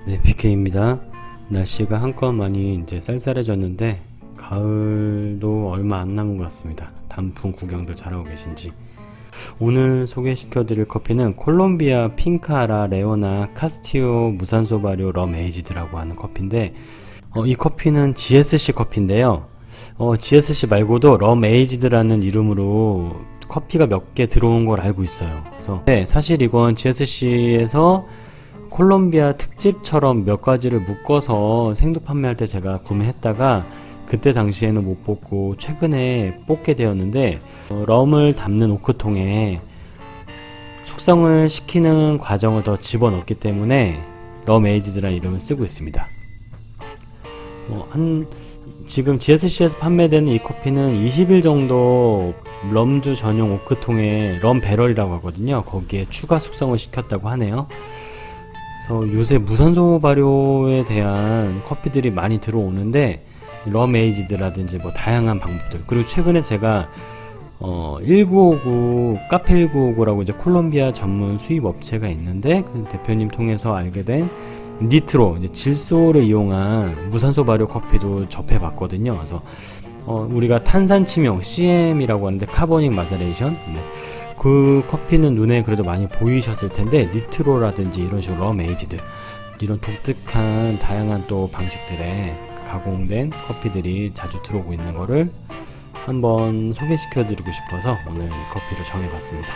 네, BK입니다. 날씨가 한껏 많이 이제 쌀쌀해졌는데 가을도 얼마 안 남은 것 같습니다. 단풍 구경들 잘하고 계신지. 오늘 소개시켜 드릴 커피는 콜롬비아 핑카라 레오나 카스티오 무산소 발효 럼 에이지드라고 하는 커피인데, 이 커피는 GSC 커피인데요. GSC 말고도 럼 에이지드라는 이름으로 커피가 몇 개 들어온 걸 알고 있어요. 그래서 네, 사실 이건 GSC에서 콜롬비아 특집처럼 몇 가지를 묶어서 생두 판매할 때 제가 구매했다가 그때 당시에는 못 뽑고 최근에 뽑게 되었는데, 럼을 담는 오크통에 숙성을 시키는 과정을 더 집어넣기 때문에 럼 에이지드라는 이름을 쓰고 있습니다. 지금 GSC에서 판매되는 이 커피는 20일 정도 럼주 전용 오크통에 럼 배럴이라고 하거든요. 거기에 추가 숙성을 시켰다고 하네요. 그래서 요새 무산소 발효에 대한 커피들이 많이 들어오는데, 럼 에이지드라든지 뭐 다양한 방법들, 그리고 최근에 제가 1959 카페 1959라고 이제 콜롬비아 전문 수입 업체가 있는데 그 대표님 통해서 알게 된 니트로, 이제 질소를 이용한 무산소 발효 커피도 접해봤거든요. 그래서 우리가 탄산 치명 CM이라고 하는데 카보닉 마세레이션, 그 커피는 눈에 그래도 많이 보이셨을 텐데, 니트로라든지 이런 식으로 럼 에이지드, 이런 독특한 다양한 또 방식들의 가공된 커피들이 자주 들어오고 있는 거를 한번 소개시켜 드리고 싶어서 오늘 이 커피를 정해봤습니다.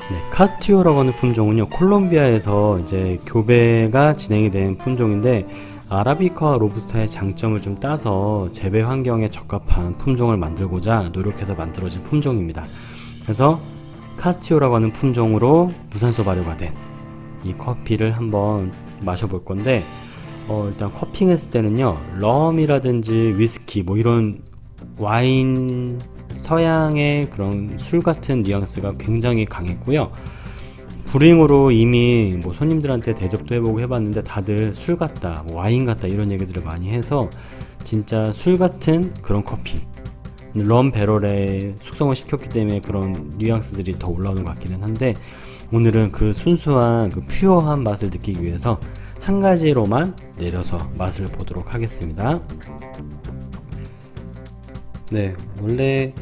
네, 카스티오라고 하는 품종은요, 콜롬비아에서 이제 교배가 진행이 된 품종인데, 아라비카와 로부스타의 장점을 좀 따서 재배 환경에 적합한 품종을 만들고자 노력해서 만들어진 품종입니다. 그래서 카스티오라고 하는 품종으로 무산소 발효가 된 이 커피를 한번 마셔볼 건데, 일단 커핑했을 때는요, 럼이라든지 위스키, 뭐 이런 와인, 서양의 그런 술 같은 뉘앙스가 굉장히 강했고요. 브링으로 이미 뭐 손님들한테 대접도 해보고 해봤는데 다들 술 같다, 뭐 와인 같다 이런 얘기들을 많이 해서 진짜 술 같은 그런 커피, 럼 배럴에 숙성을 시켰기 때문에 그런 뉘앙스들이 더 올라오는 것 같기는 한데, 오늘은 그 순수한 그 퓨어한 맛을 느끼기 위해서 한 가지로만 내려서 맛을 보도록 하겠습니다. 네, 원래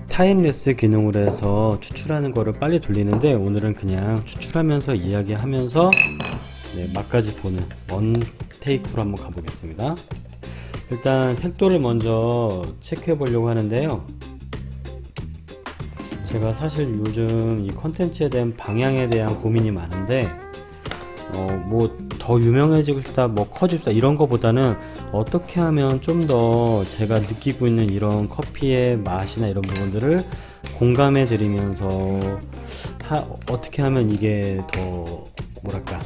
타임랩스 기능으로 해서 추출하는 거를 빨리 돌리는데, 오늘은 그냥 추출하면서 이야기하면서 맛까지 보는 원 테이크로 한번 가보겠습니다. 일단 색도를 먼저 체크해 보려고 하는데요, 제가 사실 요즘 이 컨텐츠에 대한 방향에 대한 고민이 많은데, 뭐 더 유명해지고 싶다, 뭐 커지고 싶다 이런 거보다는 어떻게 하면 좀 더 제가 느끼고 있는 이런 커피의 맛이나 이런 부분들을 공감해 드리면서 어떻게 하면 이게 더 뭐랄까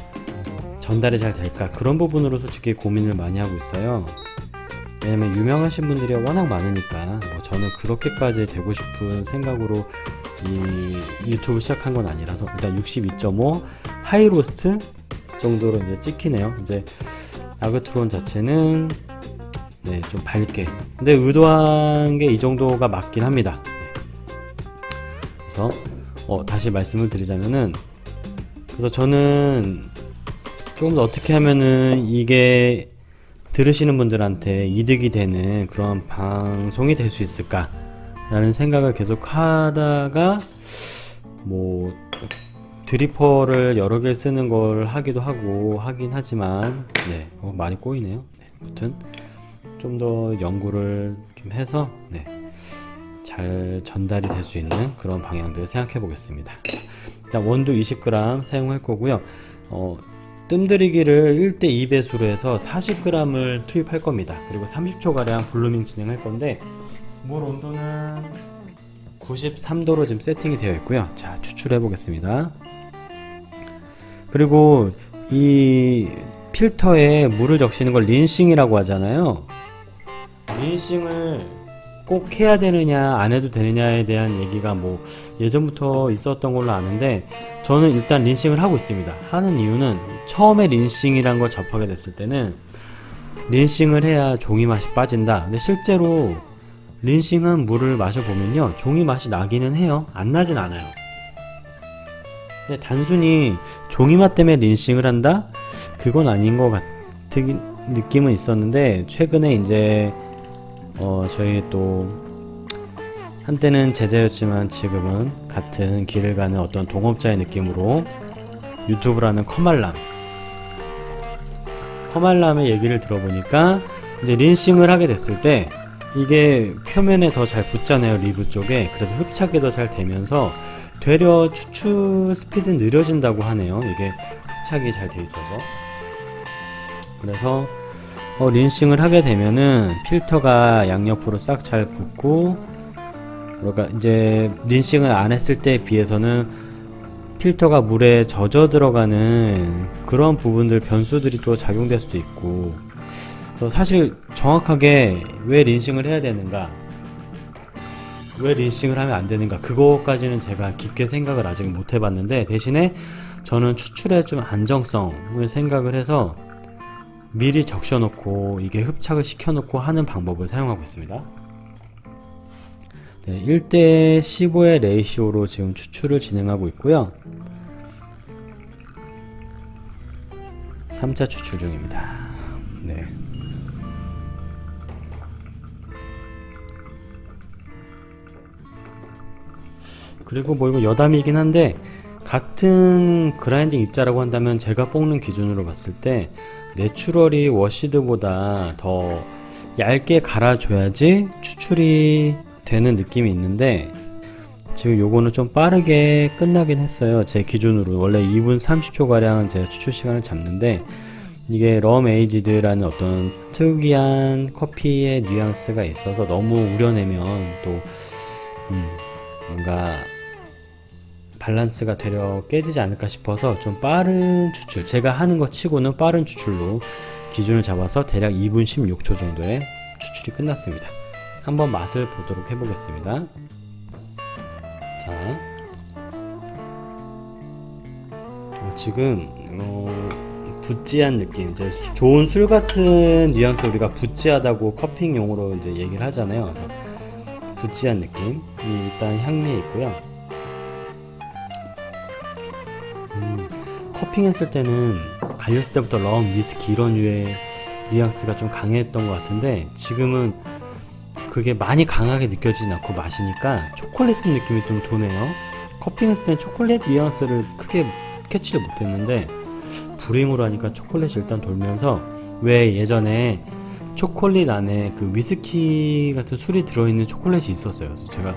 전달이 잘 될까, 그런 부분으로 솔직히 고민을 많이 하고 있어요. 왜냐면 유명하신 분들이 워낙 많으니까, 뭐 저는 그렇게까지 되고 싶은 생각으로 이 유튜브 시작한 건 아니라서. 일단 62.5 하이로스트 정도로 이제 찍히네요. 이제 아그트론 자체는 좀 밝게, 근데 의도한 게 이 정도가 맞긴 합니다. 그래서 다시 말씀을 드리자면은, 그래서 저는 조금 더 어떻게 하면은 이게 들으시는 분들한테 이득이 되는 그런 방송이 될 수 있을까 라는 생각을 계속 하다가, 뭐 드리퍼를 여러 개 쓰는 걸 하기도 하고 하긴 하지만, 많이 꼬이네요. 아무튼 좀 더 연구를 좀 해서 잘 전달이 될 수 있는 그런 방향들을 생각해 보겠습니다. 일단 원두 20g 사용할 거고요. 뜸들이기를 1대 2배수로 해서 40g을 투입할 겁니다. 그리고 30초 가량 블루밍 진행할 건데, 물 온도는 93도로 지금 세팅이 되어 있고요. 자, 추출해 보겠습니다. 그리고 이 필터에 물을 적시는 걸 린싱이라고 하잖아요. 린싱을 꼭 해야 되느냐 안 해도 되느냐에 대한 얘기가 뭐 예전부터 있었던 걸로 아는데, 저는 일단 린싱을 하고 있습니다. 하는 이유는, 처음에 린싱이란 걸 접하게 됐을 때는 린싱을 해야 종이 맛이 빠진다. 근데 실제로 린싱한 물을 마셔보면요, 종이 맛이 나기는 해요. 안 나진 않아요. 근데 단순히 종이맛 때문에 린싱을 한다? 그건 아닌 것 같은 느낌은 있었는데, 최근에 이제 저희 또 한때는 제자였지만 지금은 같은 길을 가는 어떤 동업자의 느낌으로 유튜브를 하는 커말람의 얘기를 들어보니까, 이제 린싱을 하게 됐을 때 이게 표면에 더 잘 붙잖아요, 리브 쪽에. 그래서 흡착이 더 잘 되면서 되려 추출 스피드 느려진다고 하네요, 이게 흡착이 잘 돼 있어서. 그래서 린싱을 하게 되면은 필터가 양옆으로 싹 잘 붙고, 그러니까 이제 린싱을 안 했을 때에 비해서는 필터가 물에 젖어 들어가는 그런 부분들, 변수들이 또 작용될 수도 있고. 그래서 사실 정확하게 왜 린싱을 해야 되는가, 왜 린싱을 하면 안 되는가, 그거까지는 제가 깊게 생각을 아직 못 해봤는데, 대신에 저는 추출에 좀 안정성을 생각을 해서 미리 적셔놓고 이게 흡착을 시켜놓고 하는 방법을 사용하고 있습니다. 네, 1대 15의 레이시오로 지금 추출을 진행하고 있고요. 3차 추출 중입니다. 네. 그리고 뭐 이거 여담이긴 한데, 같은 그라인딩 입자라고 한다면 제가 뽑는 기준으로 봤을 때 내추럴이 워시드보다 더 얇게 갈아줘야지 추출이 되는 느낌이 있는데, 지금 요거는 좀 빠르게 끝나긴 했어요. 제 기준으로 원래 2분 30초 가량 제가 추출 시간을 잡는데, 이게 럼 에이지드라는 어떤 특이한 커피의 뉘앙스가 있어서 너무 우려내면 또 뭔가 밸런스가 되려 깨지지 않을까 싶어서 좀 빠른 추출, 제가 하는 것 치고는 빠른 추출로 기준을 잡아서 대략 2분 16초 정도의 추출이 끝났습니다. 한번 맛을 보도록 해보겠습니다. 자, 지금 부찌한 느낌, 이제 좋은 술 같은 뉘앙스, 우리가 부찌하다고 커핑 용어로 이제 얘기를 하잖아요. 그래서 부찌한 느낌이 일단 향미에 있고요. 커핑했을 때는 갈렸을 때부터 럼, 위스키 이런 류의 뉘앙스가 좀 강했던 것 같은데, 지금은 그게 많이 강하게 느껴지진 않고 마시니까 초콜릿 느낌이 좀 도네요. 커핑했을 때는 초콜릿 뉘앙스를 크게 캐치를 못했는데, 브링으로 하니까 초콜릿이 일단 돌면서, 왜 예전에 초콜릿 안에 그 위스키 같은 술이 들어있는 초콜릿이 있었어요. 그래서 제가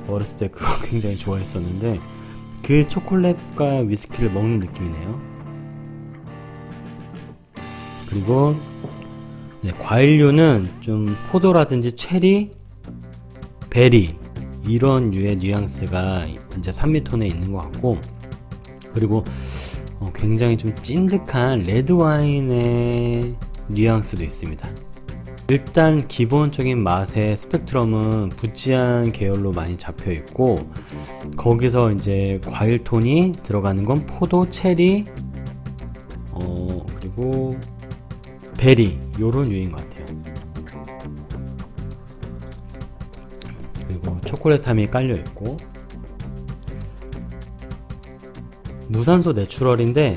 어렸을 때 그거 굉장히 좋아했었는데, 그 초콜릿과 위스키를 먹는 느낌이네요. 그리고 네, 과일류는 좀 포도라든지 체리, 베리 이런 류의 뉘앙스가 이제 3미톤에 있는 것 같고, 그리고 굉장히 좀 찐득한 레드와인의 뉘앙스도 있습니다. 일단 기본적인 맛의 스펙트럼은 부찌한 계열로 많이 잡혀 있고, 거기서 이제 과일 톤이 들어가는 건 포도, 체리, 그리고 베리 요런 류인 것 같아요. 그리고 초콜릿함이 깔려 있고, 무산소 내추럴인데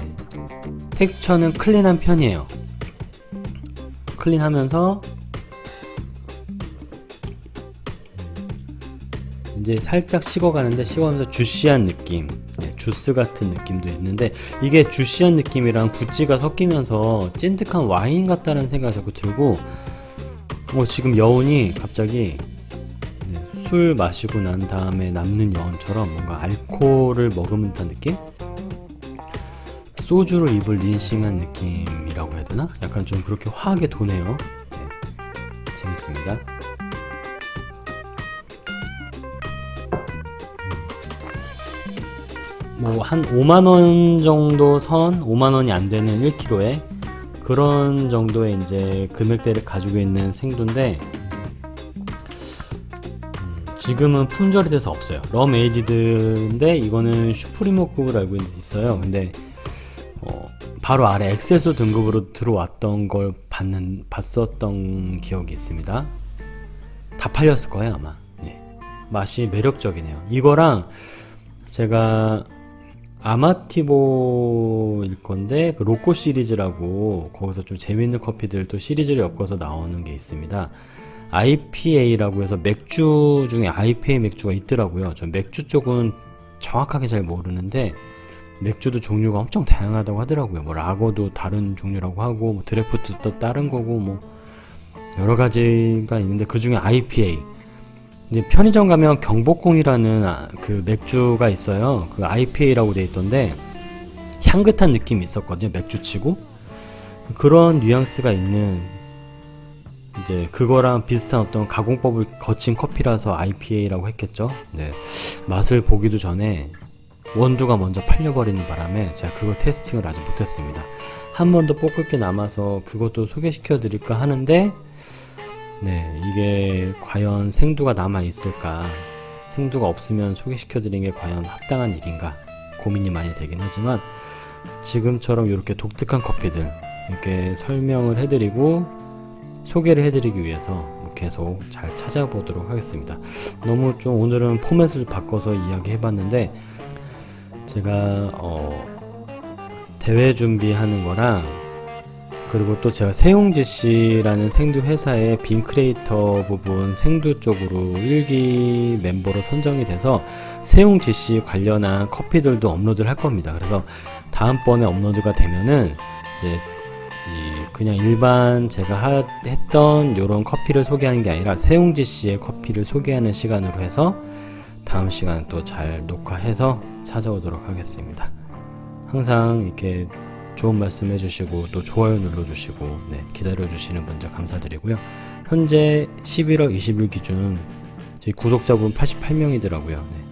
텍스처는 클린한 편이에요. 클린하면서 이제 살짝 식어가면서 주시한 느낌, 주스 같은 느낌도 있는데, 이게 주시한 느낌이랑 부찌가 섞이면서 찐득한 와인 같다는 생각이 자꾸 들고, 지금 여운이 갑자기 술 마시고 난 다음에 남는 여운처럼 뭔가 알코올을 머금은 듯한 느낌? 소주로 입을 린싱한 느낌이라고 해야 되나? 약간 좀 그렇게 화하게 도네요. 네, 재밌습니다. 뭐 한 5만원 정도 선, 5만원이 안 되는 1kg에 그런 정도의 이제 금액대를 가지고 있는 생두인데, 지금은 품절이 돼서 없어요. 럼 에이지드인데 이거는 슈프리모급으로 알고 있어요. 근데 바로 아래 엑세소 등급으로 들어왔던 걸 봤었던 기억이 있습니다. 다 팔렸을 거예요 아마. 네. 맛이 매력적이네요. 이거랑 제가 아마티보일 건데 그 로꼬 시리즈라고 거기서 좀 재밌는 커피들 또 시리즈를 엮어서 나오는 게 있습니다. IPA라고 해서 맥주 중에 IPA 맥주가 있더라고요. 전 맥주 쪽은 정확하게 잘 모르는데 맥주도 종류가 엄청 다양하다고 하더라고요. 뭐 라거도 다른 종류라고 하고 뭐 드래프트도 다른 거고 뭐 여러 가지가 있는데 그 중에 IPA 이제 편의점 가면 경복궁이라는 그 맥주가 있어요. 그 IPA라고 돼 있던데 향긋한 느낌이 있었거든요. 맥주치고 그런 뉘앙스가 있는 이제 그거랑 비슷한 어떤 가공법을 거친 커피라서 IPA라고 했겠죠. 네. 맛을 보기도 전에 원두가 먼저 팔려버리는 바람에 제가 그걸 테스팅을 아직 못했습니다. 한 번 더 볶을 게 남아서 그것도 소개시켜 드릴까 하는데 네, 이게 과연 생두가 남아 있을까? 생두가 없으면 소개시켜 드리는 게 과연 합당한 일인가? 고민이 많이 되긴 하지만 지금처럼 이렇게 독특한 커피들 이렇게 설명을 해드리고 소개를 해드리기 위해서 계속 잘 찾아보도록 하겠습니다. 너무 좀 오늘은 포맷을 바꿔서 이야기해봤는데 제가 대회 준비하는 거랑 그리고 또 제가 세용지씨라는 생두 회사의 빔 크리에이터 부분 생두 쪽으로 1기 멤버로 선정이 돼서 세용지씨 관련한 커피들도 업로드를 할 겁니다. 그래서 다음번에 업로드가 되면은 이제 그냥 일반 제가 했던 요런 커피를 소개하는 게 아니라 세용지씨의 커피를 소개하는 시간으로 해서 다음 시간 또 잘 녹화해서 찾아오도록 하겠습니다. 항상 이렇게 좋은 말씀 해주시고 또 좋아요 눌러주시고 네, 기다려주시는 분들 감사드리고요. 현재 11월 20일 기준 저희 구독자분 88명이더라고요. 네,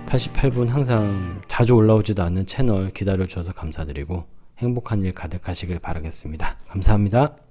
88분 항상 자주 올라오지도 않는 채널 기다려주셔서 감사드리고 행복한 일 가득하시길 바라겠습니다. 감사합니다.